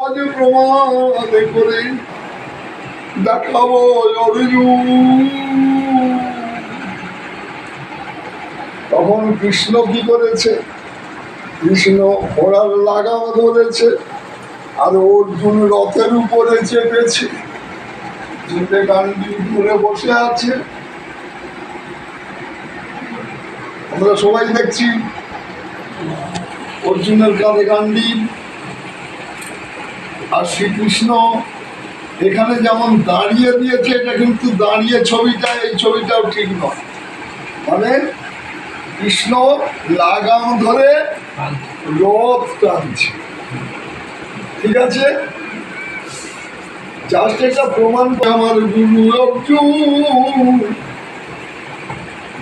আজ প্রমাণ করে দেখাবো অর্জুন। তখন কৃষ্ণ কি করেছে? কৃষ্ণ ঘোড়ার লাগাম ধরেছে আর অর্জুন রথের উপরে চেপেছে, চেপে গান্ডি ধরে বসে আছে। আমরা সবাই দেখছি অর্জুনের কাঁধে গান্ডি। আর শ্রীকৃষ্ণ এখানে যেমন দাঁড়িয়ে দিয়েছে, এটা কিন্তু দাঁড়িয়ে ছবিটা, এই ছবিটাও ঠিক নয়। মানে কৃষ্ণ লাগাম ধরে রথ টানছে, ঠিক আছে? জাস্ট এটা প্রমাণ করে আমার গুরু অর্জুন,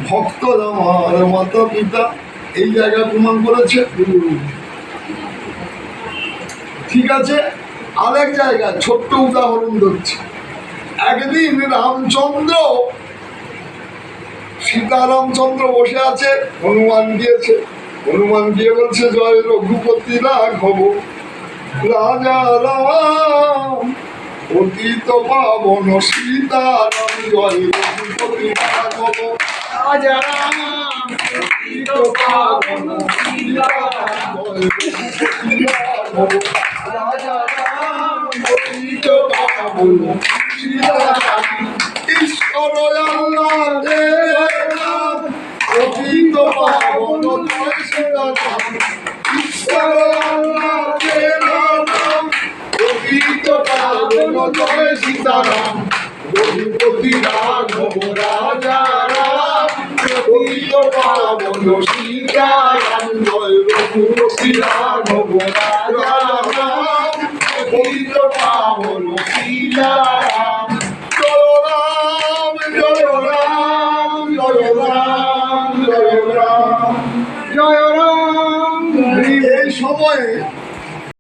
ভক্ত আমার মাতা পিতা, এই জায়গা প্রমাণ করেছে গুরু। ঠিক আছে, আরেক জায়গায় ছোট্ট উদাহরণ ধরছি। একদিন রামচন্দ্র, সীতারামচন্দ্র বসে আছে, হনুমান গিয়েছে। হনুমান গিয়ে বলছে, জয় রঘুপতি রাঘব রাজা রাম, অতীত পাবন সীতারাম, জয় রঘুপতি রাঘব রাজা রাম, অতীত পাবন সীতারাম, জয় রঘুপতি রাঘব রাজা রাম, অতীত পাবন সীতারাম। ঈশ্বর আল্লাহ দেব, অতীত পাবন জয় সীতারাম। ঈশ্বর আল্লাহ দেব, অতীত পাবন জয় সীতারাম। রঘুপতি রাঘব রাজা রাম, অতীত পাবন সীতারাম, জয় রঘুপতি রাঘব রাজা রাম, অতীত পাবন সীতারাম। জয় রাম জয় রাম জয় রাম জয় রাম জয় রাম। এই সময়ে